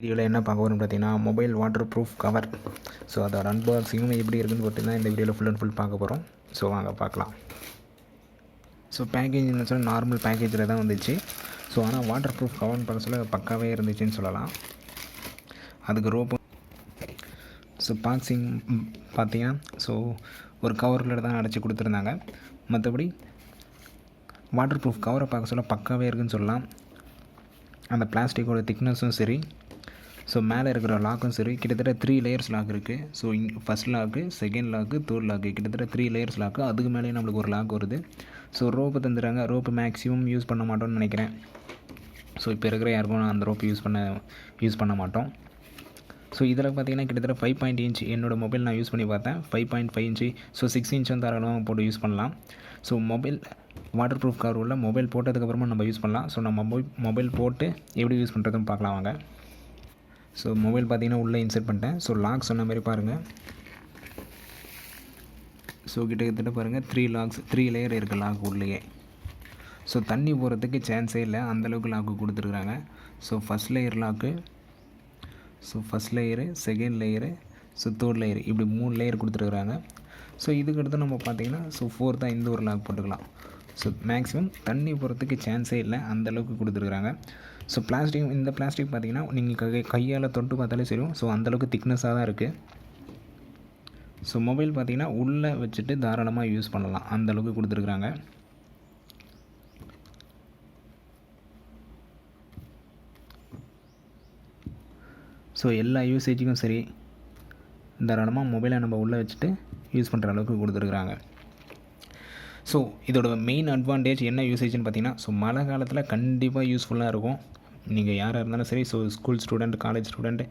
வீடியோவில் என்ன பார்க்க வரும் பார்த்தீங்கன்னா mobile water proof cover. So அதோட அன்பாக்சிங்கும் எப்படி இருக்குன்னு பார்த்தீங்கன்னா இந்த வீடியோவில் ஃபுல் அண்ட் ஃபுல் பார்க்க போகிறோம். ஸோ வாங்க பார்க்கலாம். ஸோ பேக்கேஜ்னு சொன்னால் நார்மல் பேக்கேஜில் தான் வந்துச்சு. ஸோ ஆனால் வாட்டர் ப்ரூஃப் கவர்னு பார்க்க சொல்ல பக்காவே இருந்துச்சுன்னு சொல்லலாம். அதுக்கு ரோப்பு ஸோ பாக்ஸிங் பார்த்தீங்கன்னா ஸோ ஒரு கவரில் தான் அடைச்சி கொடுத்துருந்தாங்க. மற்றபடி வாட்டர் ப்ரூஃப் கவரை பார்க்க சொல்ல பக்காவே இருக்குதுன்னு சொல்லலாம். அந்த பிளாஸ்டிக்கோட திக்னஸும் சரி, ஸோ மேலே இருக்கிற லாக்கும் சரி, கிட்டத்தட்ட 3 லேயர்ஸ் லாக் இருக்குது. So first lock, second lock, third lock, கிட்டத்தட்ட 3 லேயர்ஸ் லாக்கு. அதுக்கு மேலேயே நம்மளுக்கு ஒரு லாக் வருது. ஸோ ரோப்பு தந்துடுறாங்க. ரோப்பு மேக்ஸிமம் யூஸ் பண்ண மாட்டோம்னு நினைக்கிறேன். ஸோ இப்போ இருக்கிற யாருக்கும் அந்த ரோப்பு யூஸ் பண்ண மாட்டோம். ஸோ இதில் பார்த்தீங்கன்னா கிட்டத்தட்ட 5.8 இன்ச் என்னோடய மொபைல் நான் யூஸ் பண்ணி பார்த்தேன். 5.5 இன்ச்சு, ஸோ 6 இன்ச் வந்து தாராளமாக போட்டு யூஸ் பண்ணலாம். So mobile water proof cover உள்ள மொபைல் போட்டதுக்கப்புறமா நம்ம யூஸ் பண்ணலாம். ஸோ நம்ம மொபைல் போட்டு எப்படி யூஸ் பண்ணுறதுன்னு பார்க்கலாம் வாங்க. ஸோ மொபைல் பார்த்தீங்கன்னா உள்ளே இன்சர்ட் பண்ணிட்டேன். ஸோ லாக் சொன்ன மாதிரி பாருங்கள். ஸோ கிட்டத்தட்ட பாருங்கள் 3 லேயர் இருக்குது லாக் உள்ளேயே. ஸோ தண்ணி போகிறதுக்கு சான்ஸே இல்லை, அந்தளவுக்கு லாக்கு கொடுத்துருக்குறாங்க. So first layer lock, so first layer, second layer, so third layer, இப்படி 3 லேயர் கொடுத்துருக்குறாங்க. ஸோ இதுக்கடுத்து நம்ம பார்த்தீங்கன்னா ஸோ 4th இந்த ஒரு லாக் போட்டுக்கலாம். ஸோ மேக்ஸிமம் தண்ணி போகிறதுக்கு சான்ஸே இல்லை, அந்தளவுக்கு கொடுத்துருக்குறாங்க. ஸோ இந்த பிளாஸ்டிக் பார்த்திங்கன்னா நீங்கள் கையால் தொட்டு பார்த்தாலே சரி. ஸோ அந்தளவுக்கு திக்னஸாக தான் இருக்குது. ஸோ மொபைல் பார்த்திங்கன்னா உள்ளே வச்சுட்டு தாராளமாக யூஸ் பண்ணலாம், அந்தளவுக்கு கொடுத்துருக்குறாங்க. ஸோ எல்லா யூசேஜுக்கும் சரி தாராளமாக மொபைலை நம்ம உள்ளே வச்சுட்டு யூஸ் பண்ணுற அளவுக்கு கொடுத்துருக்குறாங்க. ஸோ இதோட மெயின் அட்வான்டேஜ் என்ன யூசேஜ்னு பார்த்தீங்கன்னா, ஸோ மழை காலத்தில் கண்டிப்பாக யூஸ்ஃபுல்லாக இருக்கும். நீங்கள் யாராக இருந்தாலும் சரி, so school student, college student,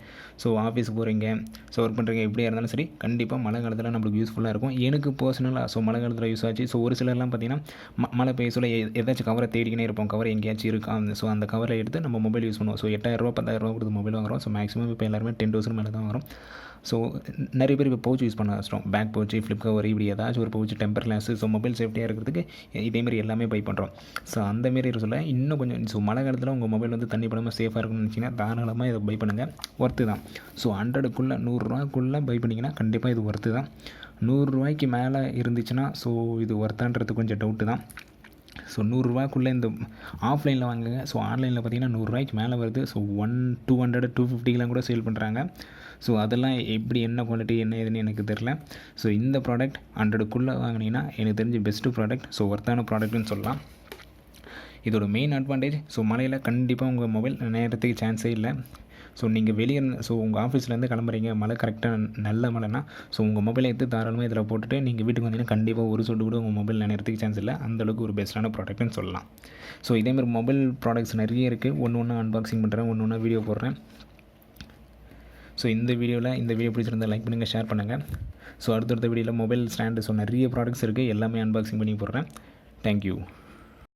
so office போகிறீங்க, ஸோ ஒர்க் பண்ணுறீங்க, எப்படியா இருந்தாலும் சரி கண்டிப்பாக மழை காலத்தில் நம்மளுக்கு யூஸ்ஃபுல்லாக இருக்கும். எனக்கு பர்சனலாக ஸோ மழை காலத்தில் யூஸ் ஆச்சு. ஸோ ஒரு சிலர்லாம் பார்த்திங்கன்னா மழை பெய்ய சொல்ல ஏதாச்சும் கவரை தேடிக்கினே இருப்போம், கவர் எங்கேயாச்சும் இருக்கா. ஸோ அந்த கவரை எடுத்து நம்ம மொபைல் யூஸ் பண்ணுவோம். ஸோ 8000 10,000 கொடுத்து மொபைல் வாங்குகிறோம். ஸோ மேக்ஸிமம் இப்போ எல்லாருமே 10,000 மேலே தான் வாங்குகிறோம். ஸோ நிறைய பேர் இப்போ பவுச் யூஸ் பண்ண ஆரம்பிச்சிட்டோம். பேக் பவுச்சு, ஃப்ளிப் கவர், இப்படி ஏதாச்சும் ஒரு pouch, temper class. So mobile சேஃப்டியாக இருக்கிறதுக்கு இதேமாரி எல்லாமே பை பண்ணுறோம். ஸோ அந்தமாரி சொல்ல இன்னும் கொஞ்சம் ஸோ மழை காலத்தில் உங்கள் மொபைல் வந்து தண்ணி படாமல் சேஃபாக இருக்குன்னு நினச்சிங்கன்னா தாராளமாக இதை பை பண்ணுங்கள். ஒர்த்து தான். ஸோ 100க்குள்ளே 100 ரூபாய்க்குள்ளே பை பண்ணிங்கன்னா கண்டிப்பாக இது ஒர்த்து தான். 100 ரூபாய்க்கு மேலே இருந்துச்சுன்னா ஸோ இது ஒர்த்தான்றது கொஞ்சம் டவுட்டு தான். ஸோ 100 ரூபாய்க்குள்ளே இந்த ஆஃப்லைனில் வாங்குங்க. ஸோ ஆன்லைனில் பார்த்தீங்கன்னா 100 ரூபாய்க்கு மேலே வருது. ஸோ 200 250 கூட சேல் பண்ணுறாங்க. ஸோ அதெல்லாம் எப்படி, என்ன குவாலிட்டி, என்ன ஏதுன்னு எனக்கு தெரில. ஸோ இந்த ப்ராடக்ட் 100க்குள்ளே வாங்கினீங்கன்னா எனக்கு தெரிஞ்சு பெஸ்ட்டு ப்ராடக்ட். ஸோ ஒர்த்தான ப்ராடக்ட்னு சொல்லலாம். இதோட மெயின் அட்வான்டேஜ், ஸோ மழையில் கண்டிப்பாக உங்கள் மொபைல் நேரத்துக்கு சான்ஸே இல்லை. ஸோ நீங்கள் வெளியே ஸோ உங்கள் ஆஃபீஸ்லேருந்து கிளம்புறீங்க, மழை கரெக்டாக நல்ல மழைனா ஸோ உங்கள் மொபைலை எடுத்து தாராளமாக இதில் போட்டுட்டு நீங்கள் வீட்டுக்கு வந்தீங்கன்னா கண்டிப்பாக ஒரு சொட்டு கூட உங்கள் மொபைல் நினைக்கிறதுக்கு சான்ஸ் இல்லை. அந்தளவுக்கு ஒரு பெஸ்ட்டான ப்ராடக்ட்னு சொல்லலாம். ஸோ இதேமாதிரி மொபைல் ப்ராடக்ட்ஸ் நிறைய இருக்குது. ஒன்று அன்பாக்சிங் பண்ணுறேன், ஒன்று வீடியோ போடுறேன். ஸோ இந்த வீடியோ பிடிச்சிருந்தால் லைக் பண்ணுங்கள், ஷேர் பண்ணுங்கள். ஸோ அடுத்தடுத்த வீடியோவில் மொபைல் ஸ்டாண்டு, ஸோ நிறைய ப்ராடக்ட்ஸ் இருக்குது, எல்லாமே அன்பாக்சிங் பண்ணி போடுறேன். தேங்க்யூ.